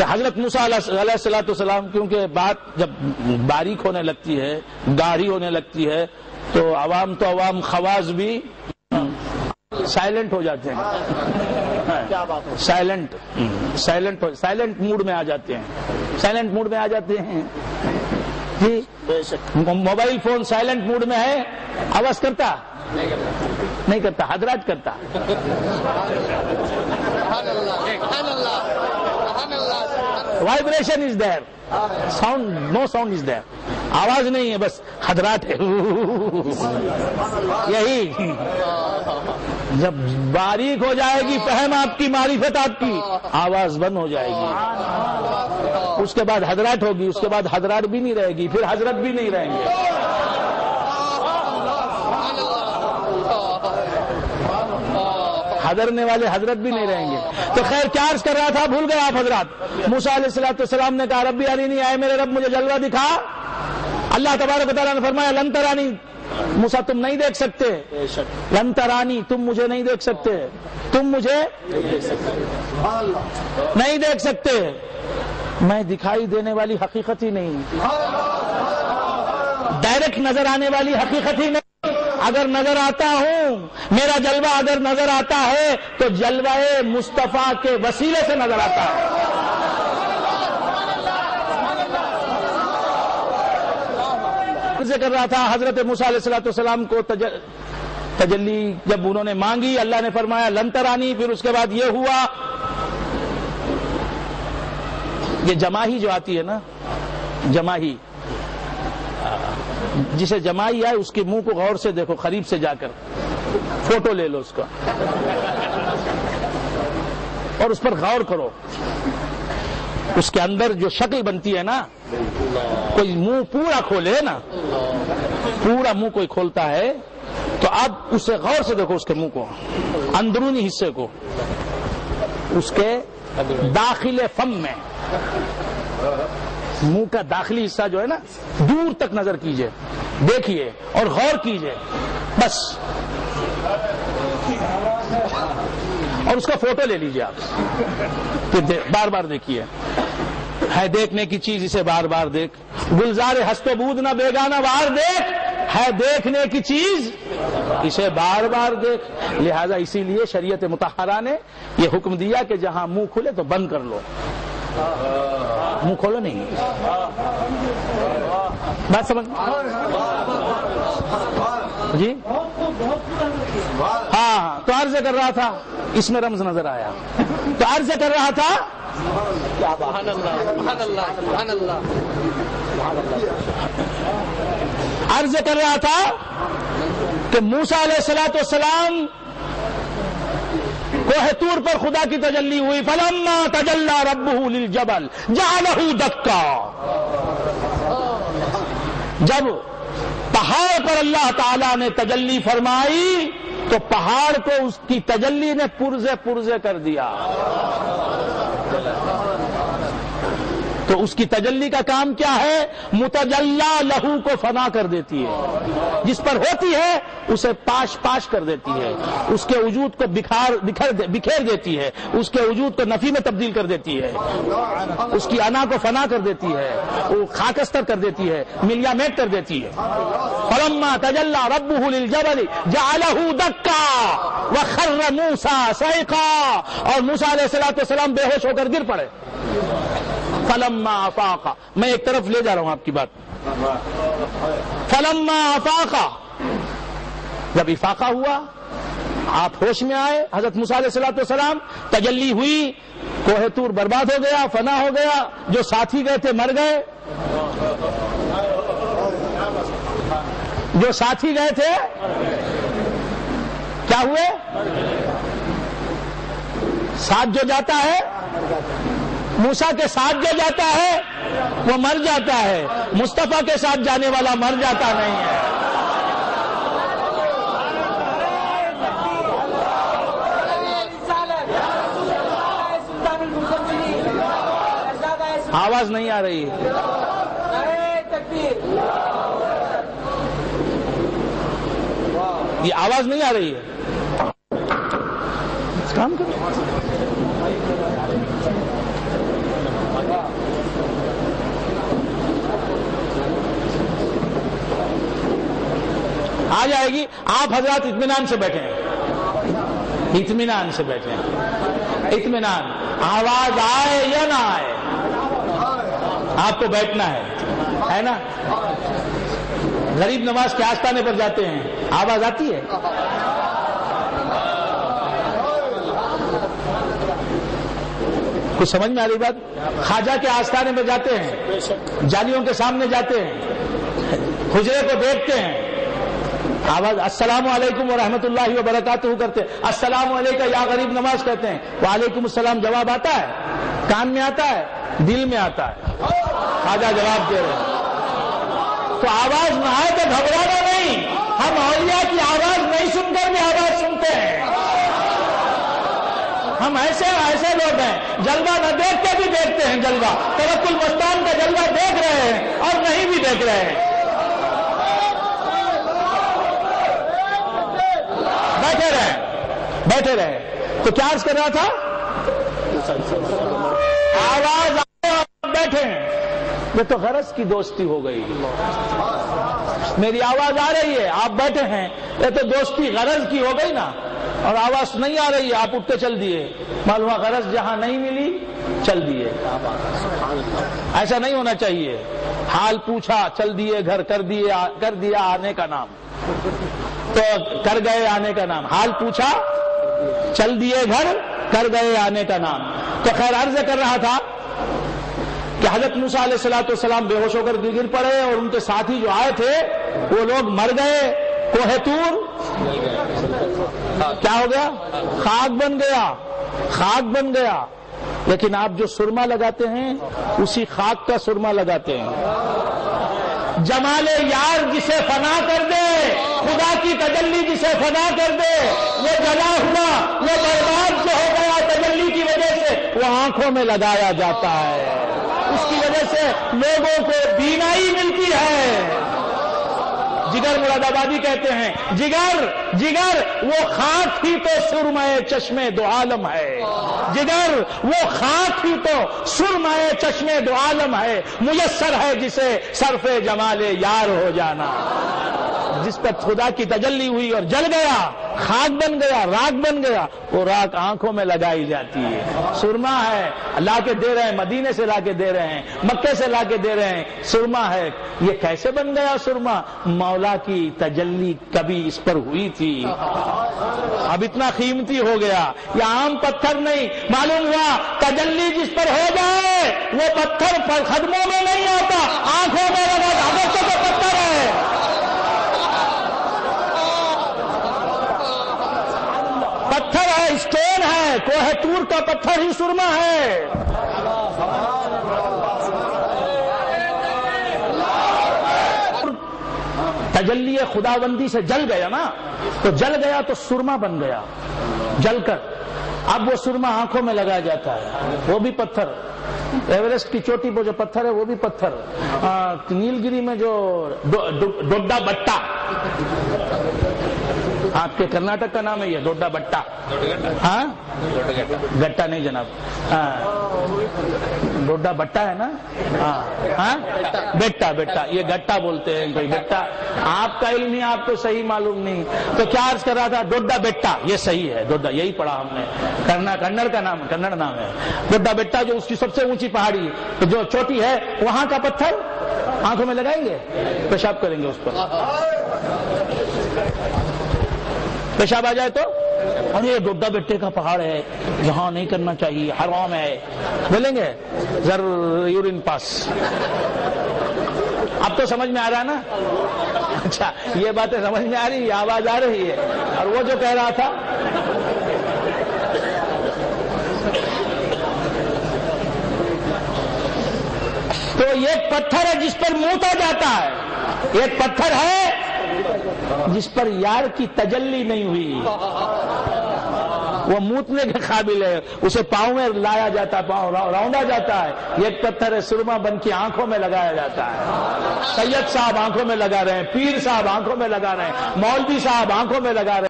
کہ حضرت موسیٰ علیہ السلام کیونکہ بات جب باریک ہونے لگتی ہے، گاڑھی ہونے لگتی ہے، تو عوام خواص بھی سائلنٹ ہو جاتے ہیں، سائلنٹ موڈ میں آ جاتے ہیں، جی موبائل فون سائلنٹ موڈ میں ہے، آواز کرتا نہیں کرتا، حضرات کرتا. Vibration is there, sound no sound is there, آواز نہیں ہے، بس حضرات ہے. یہی جب باریک ہو جائے گی فہم آپ کی، معرفت آپ کی، آواز بند ہو جائے گی، اس کے بعد حضرات ہوگی، اس کے بعد حضرات بھی نہیں رہے گی، پھر حضرت بھی نہیں رہیں گے. حضرنے والے حضرت بھی نہیں رہیں گے. تو خیر کیا عرض کر رہا تھا، بھول گئے آپ حضرات. موسیٰ علیہ السلام نے کہا ربی ارینی، آئے میرے رب مجھے جلوہ دکھا. اللہ تبارک و تعالیٰ نے فرمایا لن ترانی، موسیٰ تم نہیں دیکھ سکتے، لن ترانی تم مجھے نہیں دیکھ سکتے، تم مجھے نہیں دیکھ سکتے. میں دکھائی دینے والی حقیقت ہی نہیں، ڈائریکٹ نظر آنے والی حقیقت ہی نہیں. اگر نظر آتا ہوں، میرا جلوہ اگر نظر آتا ہے تو جلوہ مصطفیٰ کے وسیلے سے نظر آتا ہے. کر رہا تھا حضرت موسیٰ علیہ السلام کو تجلی جب انہوں نے مانگی، اللہ نے فرمایا لن ترانی. پھر اس کے بعد یہ ہوا، یہ جماہی جو آتی ہے نا، جماہی، جسے جمائی آئے اس کے منہ کو غور سے دیکھو، قریب سے جا کر فوٹو لے لو اس کا اور اس پر غور کرو. اس کے اندر جو شکل بنتی ہے نا، کوئی منہ پورا کھولے نا، پورا منہ کوئی کھولتا ہے تو آپ اسے غور سے دیکھو، اس کے منہ کو، اندرونی حصے کو، اس کے داخل فم میں، منہ کا داخلی حصہ جو ہے نا، دور تک نظر کیجئے، دیکھیے اور غور کیجئے بس، اور اس کا فوٹو لے لیجئے آپ، پھر بار بار دیکھیے. ہے دیکھنے کی چیز اسے بار بار دیکھ، گلزار ہست و بود نہ بیگانہ وار دیکھ، ہے دیکھنے کی چیز اسے بار بار دیکھ. لہذا اسی لیے شریعت مطہرہ نے یہ حکم دیا کہ جہاں منہ کھلے تو بند کر لو، منہ کھولو نہیں. بات سمجھ جی؟ ہاں. تو عرض کر رہا تھا، اس میں رمز نظر آیا، تو عرض کر رہا تھا عرض کر رہا تھا کہ موسیٰ علیہ السلام کوہ طور پر خدا کی تجلی ہوئی. فلما تجلی ربہ للجبل جعلہ دکا. جب پہاڑ پر اللہ تعالی نے تجلی فرمائی تو پہاڑ کو اس کی تجلی نے پرزے پرزے کر دیا. تو اس کی تجلی کا کام کیا ہے؟ متجلا لہو کو فنا کر دیتی ہے، جس پر ہوتی ہے اسے پاش پاش کر دیتی ہے، اس کے وجود کو بکھیر دیتی ہے، اس کے وجود کو نفی میں تبدیل کر دیتی ہے، اس کی انا کو فنا کر دیتی ہے، وہ خاکستر کر دیتی ہے، ملیا میٹ کر دیتی ہے. فلما تجلی ربہ للجبل جعلہ دکا وخر موسیٰ صعقا. اور موسیٰ علیہ السلام بے ہوش ہو کر گر پڑے. فلما افاق، میں ایک طرف لے جا رہا ہوں آپ کی بات. فلما افاق، جب افاقہ ہوا، آپ ہوش میں آئے، حضرت موسیٰ علیہ السلام، تجلی ہوئی، کوہ طور برباد ہو گیا، فنا ہو گیا، جو ساتھی گئے تھے مر گئے، جو ساتھی گئے تھے کیا ہوئے؟ ساتھ جو جاتا ہے، موسیٰ کے ساتھ جو جاتا ہے وہ مر جاتا ہے، مصطفیٰ کے ساتھ جانے والا مر جاتا نہیں ہے. آواز نہیں آ رہی ہے. یہ آواز نہیں آ رہی ہے. کام کرو. آ جائے گی. آپ حضرات اطمینان سے بیٹھیں, اطمینان سے بیٹھیں, اطمینان. آواز آئے یا نہ آئے آپ کو بیٹھنا ہے نا. غریب نواز کے آستانے پر جاتے ہیں, آواز آتی ہے؟ کچھ سمجھ میں آ رہی بات؟ خواجہ کے آستانے پر جاتے ہیں, جالیوں کے سامنے جاتے ہیں, حجرے کو دیکھتے ہیں, آواز السلام علیکم ورحمۃ اللہ وبرکاتہ کرتے ہیں, السلام علیکم یا غریب نواز کہتے ہیں, وعلیکم السلام جواب آتا ہے, کان میں آتا ہے, دل میں آتا ہے, خواجہ جواب دے رہے ہیں. تو آواز نہ آئے تو گھبرانا نہیں, ہم اولیاء کی آواز نہیں سن کر بھی آواز سنتے ہیں. ہم ایسے لوگ ہیں, جلوہ نہ دیکھ کے بھی دیکھتے ہیں جلوہ. توکل مستان کا جلوہ دیکھ رہے ہیں اور نہیں بھی دیکھ رہے ہیں. بیٹھے رہے. تو کیا عرض کر رہا تھا؟ آواز آئے اور بیٹھے ہیں. یہ تو غرض کی دوستی ہو گئی. میری آواز آ رہی ہے, آپ بیٹھے ہیں, یہ تو دوستی غرض کی ہو گئی نا. اور آواز نہیں آ رہی ہے, آپ اٹھ کے چل دیے, معلوم غرض جہاں نہیں ملی چل دیے. ایسا نہیں ہونا چاہیے. حال پوچھا چل دیے گھر, کر دیا آنے کا نام, تو کر گئے آنے کا نام. حال پوچھا چل دیے گھر, کر گئے آنے کا نام. تو خیر عرض کر رہا تھا کہ حضرت موسیٰ علیہ الصلوۃ والسلام بے ہوش ہو کر گر پڑے, اور ان کے ساتھی جو آئے تھے وہ لوگ مر گئے. کوہ طور کیا ہو گیا؟ خاک بن گیا. لیکن آپ جو سرما لگاتے ہیں اسی خاک کا سرما لگاتے ہیں. جمال یار جسے فنا کر دے, خدا کی تجلی جسے فنا کر دے, وہ جلا ہوا, وہ برباد جو ہو گیا تجلی کی وجہ سے, وہ آنکھوں میں لگایا جاتا ہے. اس کی وجہ سے لوگوں کو بینائی ملتی ہے. جگر مراد آبادی کہتے ہیں, جگر وہ خاک ہی تو سرمائے چشمے دو عالم ہے. جگر وہ خاک ہی تو سرمائے چشمے دو عالم ہے. میسر ہے جسے صرف جمال یار ہو جانا. جس پر خدا کی تجلی ہوئی اور جل گیا, خاک بن گیا, راک بن گیا, وہ راک آنکھوں میں لگائی جاتی ہے. سرما ہے, لا کے دے رہے ہیں, مدینے سے لا کے دے رہے ہیں, مکے سے لا کے دے رہے ہیں, سرما ہے. یہ کیسے بن گیا سرما؟ مولا کی تجلی کبھی اس پر ہوئی تھی, اب اتنا قیمتی ہو گیا. یہ عام پتھر نہیں, معلوم ہوا تجلی جس پر ہو جائے وہ پتھر پر قدموں میں نہیں آتا, آنکھوں میں لگا. حضرت کا پتھر ہے, پتھر ہے, اسٹون ہے, کوہ طور کا پتھر ہی سرما ہے. تجلی خداوندی سے جل گیا نا, تو جل گیا تو سرما بن گیا. جل کر اب وہ سرما آنکھوں میں لگایا جاتا ہے. وہ بھی پتھر, ایوریسٹ کی چوٹی پر جو پتھر ہے وہ بھی پتھر, نیل گری میں جو ڈوڈا بٹا, آپ کے کرناٹک کا نام ہے یہ ڈوڈا بٹا. ہاں گٹا نہیں جناب, ڈوڈا بٹا ہے نا. ہاں بیٹا, یہ گٹا بولتے ہیں کوئی گٹا. آپ کا علم نہیں, آپ کو صحیح معلوم نہیں. تو کیا عرض کر رہا تھا؟ ڈوڈا بیٹا, یہ صحیح ہے, ڈوڈا یہی پڑھا ہم نے. کنڑ کا نام, کنڑ نام ہے ڈوڈا بیٹا, جو اس کی سب سے اونچی پہاڑی جو چوٹی ہے, وہاں کا پتھر آنکھوں میں لگائیں گے, پیشاب کریں گے اس پر. پیشاب آ جائے تو ارے ڈوڈا بیٹے کا پہاڑ ہے, یہاں نہیں کرنا چاہیے, حرام ہے, بولیں گے ذر یورین پاس. اب تو سمجھ میں آ رہا ہے نا. اچھا یہ باتیں سمجھ میں آ رہی ہے, آواز آ رہی ہے. اور وہ جو کہہ رہا تھا تو ایک پتھر ہے جس پر موتا جاتا ہے, ایک پتھر ہے جس پر یار کی تجلی نہیں ہوئی, وہ موتنے کے قابل ہے, اسے پاؤں میں لایا جاتا ہے, پاؤں روندا جاتا ہے. ایک پتھر ہے سرما بن کے آنکھوں میں لگایا جاتا ہے. سید صاحب آنکھوں میں لگا رہے ہیں, پیر صاحب آنکھوں میں لگا رہے ہیں, مولوی صاحب آنکھوں میں لگا رہے ہیں.